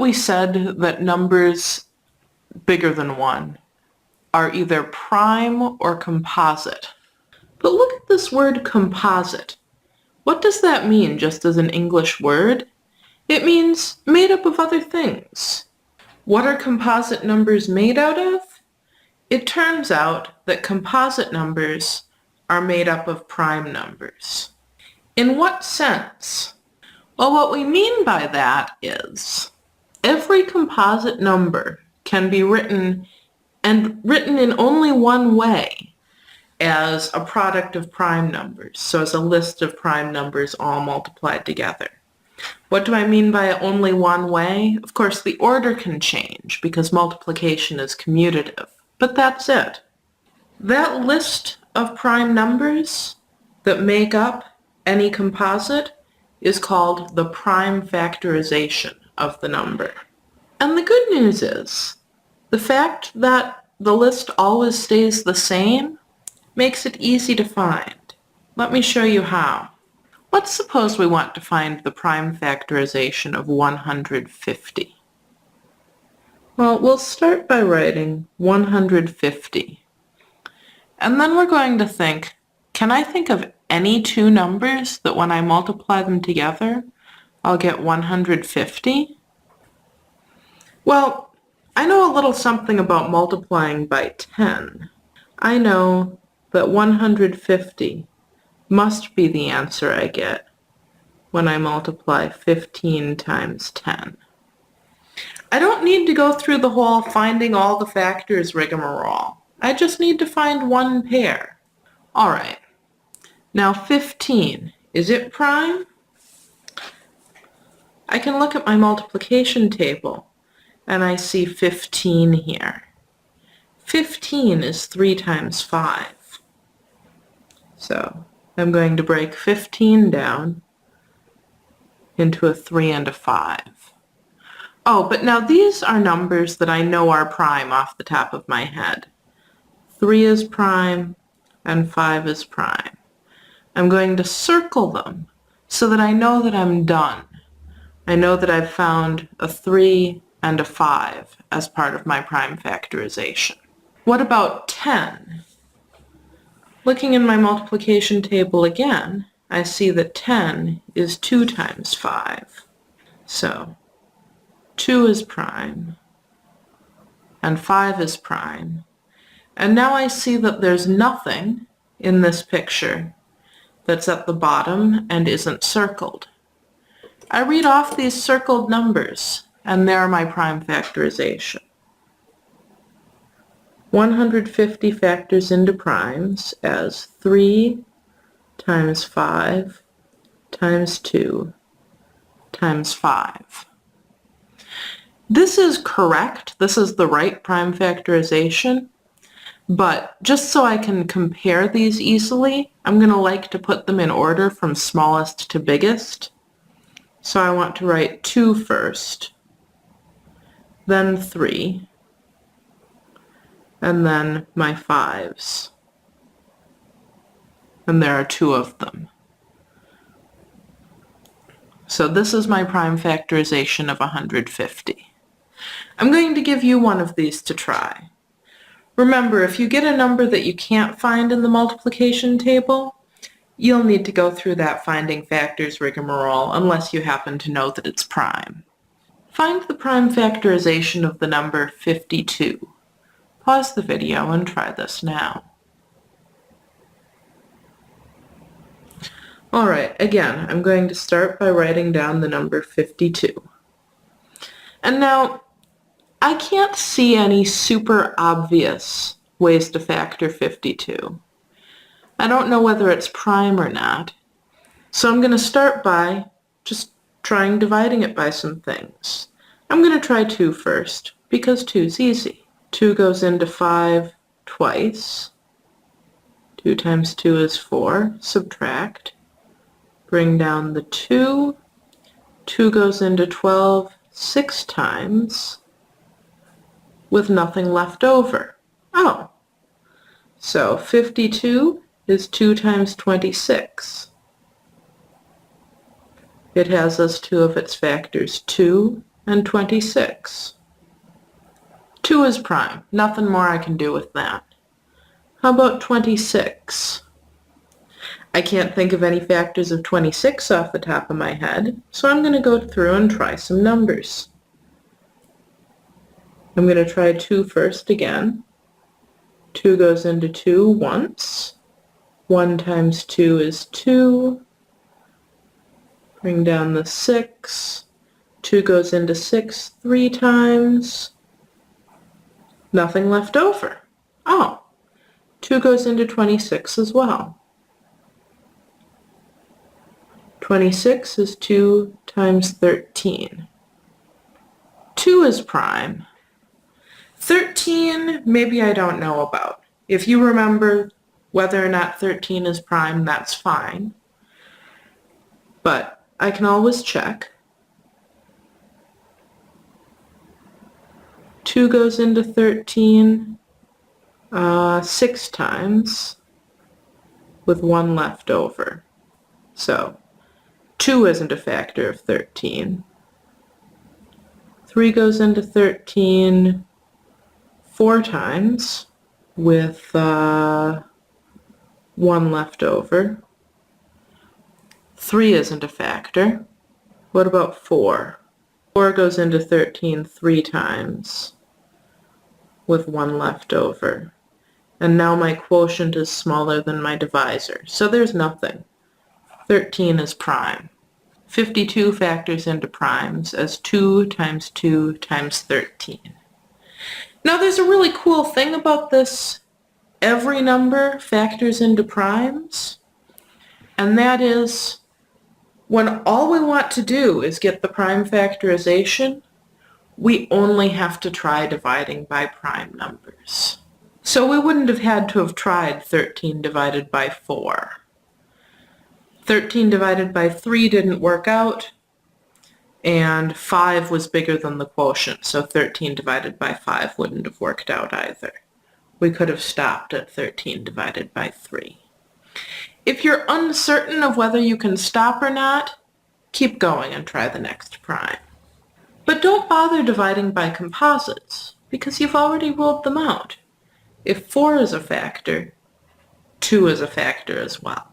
we said that numbers bigger than 1 are either prime or composite. But look at this word composite. What does that mean just as an English word? It means made up of other things. What are composite numbers made out of? It turns out that composite numbers are made up of prime numbers. In what sense? Well, what we mean by that is every composite number can be written in only one way, as a product of prime numbers, so as a list of prime numbers all multiplied together. What do I mean by only one way? Of course, the order can change because multiplication is commutative, but that's it. That list of prime numbers that make up any composite is called the prime factorization of the number. And the good news is, the fact that the list always stays the same makes it easy to find. Let me show you how. Let's suppose we want to find the prime factorization of 150. Well, we'll start by writing 150. And then we're going to think, can I think of any two numbers that when I multiply them together, I'll get 150? Well, I know a little something about multiplying by 10. I know that 150 must be the answer I get when I multiply 15 times 10. I don't need to go through the whole finding all the factors rigmarole. I just need to find one pair. All right. Now 15, is it prime? I can look at my multiplication table and I see 15 here. 15 is 3 times 5. So I'm going to break 15 down into a 3 and a 5. Oh, but now these are numbers that I know are prime off the top of my head. 3 is prime and 5 is prime. I'm going to circle them so that I know that I'm done. I know that I've found a 3 and a 5 as part of my prime factorization. What about 10? Looking in my multiplication table again, I see that 10 is 2 times 5. So 2 is prime and 5 is prime. And now I see that there's nothing in this picture that's at the bottom and isn't circled. I read off these circled numbers, and they're my prime factorization. 150 factors into primes as 3 times 5 times 2 times 5. This is correct. This is the right prime factorization. But just so I can compare these easily, I'm going to like to put them in order from smallest to biggest. So I want to write 2 first, then 3, and then my 5s. And there are 2 of them. So this is my prime factorization of 150. I'm going to give you one of these to try. Remember, if you get a number that you can't find in the multiplication table, you'll need to go through that finding factors rigmarole unless you happen to know that it's prime. Find the prime factorization of the number 52. Pause the video and try this now. All right, again, I'm going to start by writing down the number 52. And now, I can't see any super obvious ways to factor 52. I don't know whether it's prime or not. So I'm going to start by just trying dividing it by some things. I'm going to try 2 first, because 2 is easy. 2 goes into 5 twice. 2 times 2 is 4. Subtract. Bring down the 2. 2 goes into 12 6 times, with nothing left over. Oh, so 52 is 2 times 26. It has as 2 of its factors 2 and 26. 2 is prime. Nothing more I can do with that. How about 26? I can't think of any factors of 26 off the top of my head, so I'm going to go through and try some numbers. I'm going to try 2 first again. 2 goes into 2 once. 1 times 2 is 2. Bring down the 6. 2 goes into 6 3 times. Nothing left over. Oh, 2 goes into 26 as well. 26 is 2 times 13. 2 is prime. 13, maybe I don't know about. If you remember whether or not 13 is prime, that's fine. But I can always check. 2 goes into 13 6 times with 1 left over. So 2 isn't a factor of 13. 3 goes into 13 4 times with 1 left over. 3 isn't a factor. What about 4? 4 goes into 13 3 times with 1 left over. And now my quotient is smaller than my divisor, so there's nothing. 13 is prime. 52 factors into primes as 2 times 2 times 13. Now there's a really cool thing about this. Every number factors into primes, and that is when all we want to do is get the prime factorization, we only have to try dividing by prime numbers. So we wouldn't have had to have tried 13 divided by 4. 13 divided by 3 didn't work out, and 5 was bigger than the quotient, so 13 divided by 5 wouldn't have worked out either. We could have stopped at 13 divided by 3. If you're uncertain of whether you can stop or not, keep going and try the next prime. But don't bother dividing by composites, because you've already ruled them out. If 4 is a factor, 2 is a factor as well.